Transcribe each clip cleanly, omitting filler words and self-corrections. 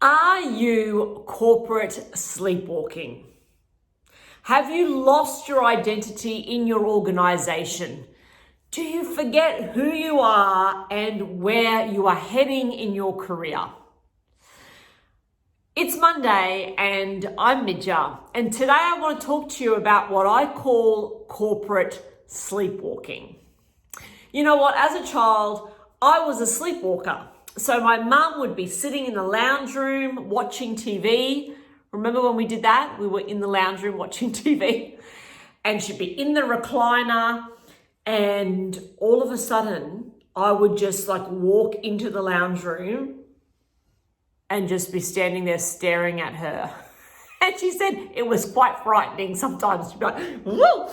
Are you corporate sleepwalking? Have you lost your identity in your organization? Do you forget who you are and where you are heading in your career? It's Monday and I'm Midja, and today I want to talk to you about what I call corporate sleepwalking. You know what? As a child, I was a sleepwalker. So my mum would be sitting in the lounge room watching TV. Remember when we did that? We were in the lounge room watching TV. And she'd be in the recliner, and all of a sudden I would just walk into the lounge room and just be standing there staring at her. And she said it was quite frightening sometimes. She'd be like, whoa!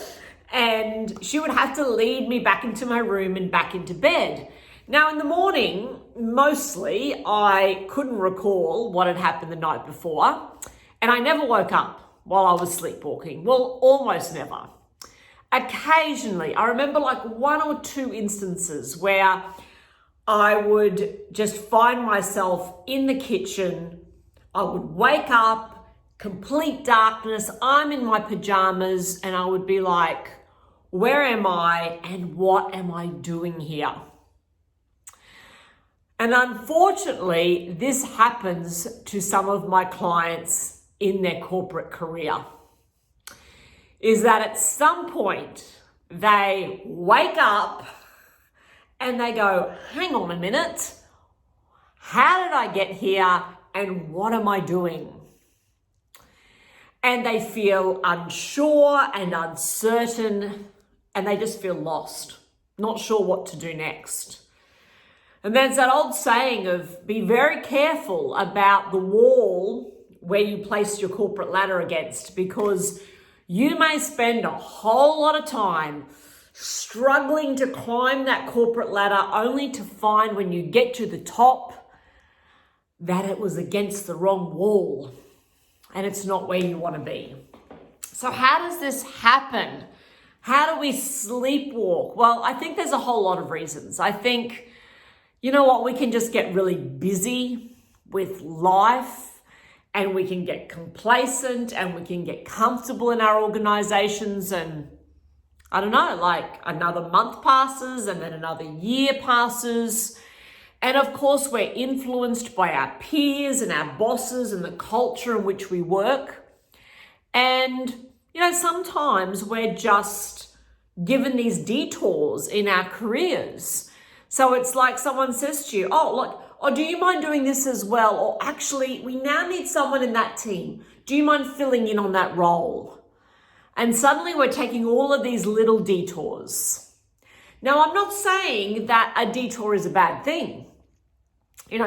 And she would have to lead me back into my room and back into bed. Now in the morning, mostly I couldn't recall what had happened the night before, and I never woke up while I was sleepwalking. Well, almost never. Occasionally, I remember one or two instances where I would just find myself in the kitchen. I would wake up, complete darkness, I'm in my pajamas, and I would be like, where am I and what am I doing here? And unfortunately, this happens to some of my clients in their corporate career, is that at some point they wake up and they go, hang on a minute, how did I get here and what am I doing? And they feel unsure and uncertain, and they just feel lost, not sure what to do next. And there's that old saying of be very careful about the wall where you place your corporate ladder against, because you may spend a whole lot of time struggling to climb that corporate ladder only to find when you get to the top that it was against the wrong wall and it's not where you want to be. So how does this happen? How do we sleepwalk? Well, I think there's a whole lot of reasons. I think, you know what, we can just get really busy with life and we can get complacent and we can get comfortable in our organizations, and I don't know, another month passes and then another year passes. And of course, we're influenced by our peers and our bosses and the culture in which we work. And, sometimes we're just given these detours in our careers. So it's like someone says to you, do you mind doing this as well? Or actually, we now need someone in that team. Do you mind filling in on that role? And suddenly we're taking all of these little detours. Now, I'm not saying that a detour is a bad thing.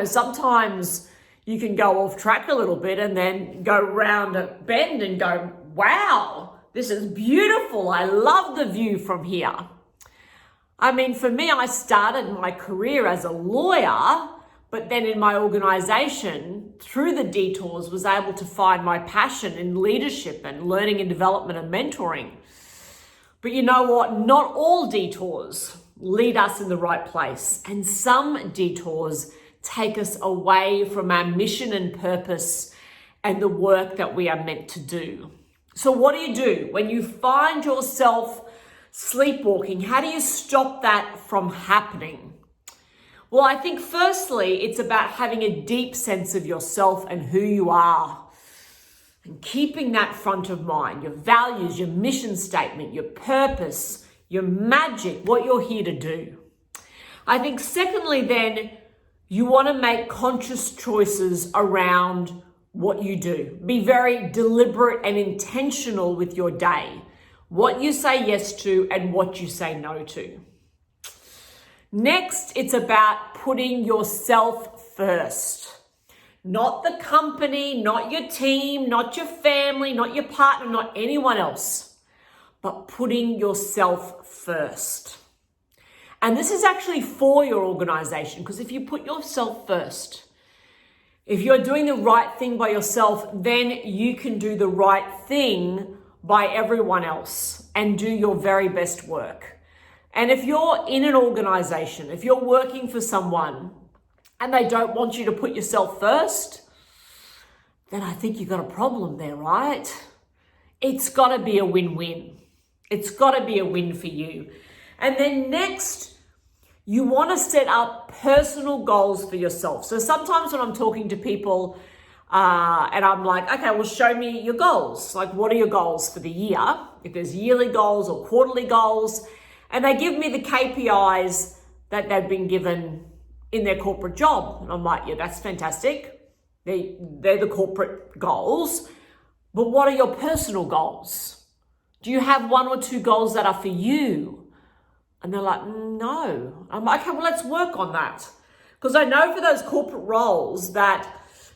Sometimes you can go off track a little bit and then go round a bend and go, wow, this is beautiful. I love the view from here. I mean, for me, I started my career as a lawyer, but then in my organization, through the detours, was able to find my passion in leadership and learning and development and mentoring. But you know what? Not all detours lead us in the right place. And some detours take us away from our mission and purpose and the work that we are meant to do. So what do? When you find yourself sleepwalking, how do you stop that from happening? Well, I think firstly, it's about having a deep sense of yourself and who you are, and keeping that front of mind, your values, your mission statement, your purpose, your magic, what you're here to do. I think secondly, then, you want to make conscious choices around what you do. Be very deliberate and intentional with your day. What you say yes to and what you say no to. Next, it's about putting yourself first. Not the company, not your team, not your family, not your partner, not anyone else, but putting yourself first. And this is actually for your organization, because if you put yourself first, if you're doing the right thing by yourself, then you can do the right thing by everyone else and do your very best work. And if you're in an organization, if you're working for someone and they don't want you to put yourself first, then I think you've got a problem there, right? It's got to be a win-win. It's got to be a win for you. And then next, you want to set up personal goals for yourself. So sometimes when I'm talking to people and I'm like, okay, well, show me your goals. Like, what are your goals for the year? If there's yearly goals or quarterly goals, and they give me the KPIs that they've been given in their corporate job. And I'm like, yeah, that's fantastic. They're the corporate goals. But what are your personal goals? Do you have one or two goals that are for you? And they're like, no. I'm like, okay, well, let's work on that. Because I know for those corporate roles that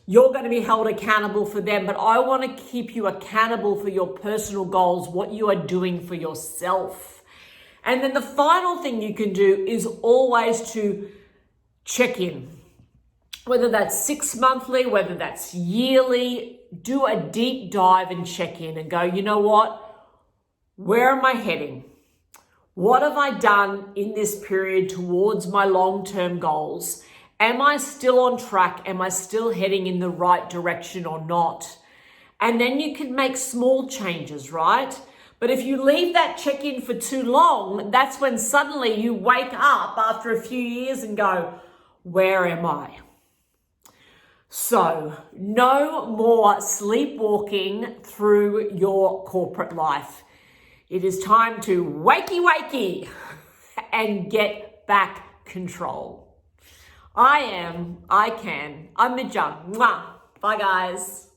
you're going to be held accountable for them, but I want to keep you accountable for your personal goals, what you are doing for yourself. And then the final thing you can do is always to check in. Whether that's 6 monthly, whether that's yearly, do a deep dive and check in and go, you know what? Where am I heading? What have I done in this period towards my long-term goals? Am I still on track? Am I still heading in the right direction or not? And then you can make small changes, right? But if you leave that check-in for too long, that's when suddenly you wake up after a few years and go, where am I? So, no more sleepwalking through your corporate life. It is time to wakey and get back control. I'm Midja. Mwah. Bye guys.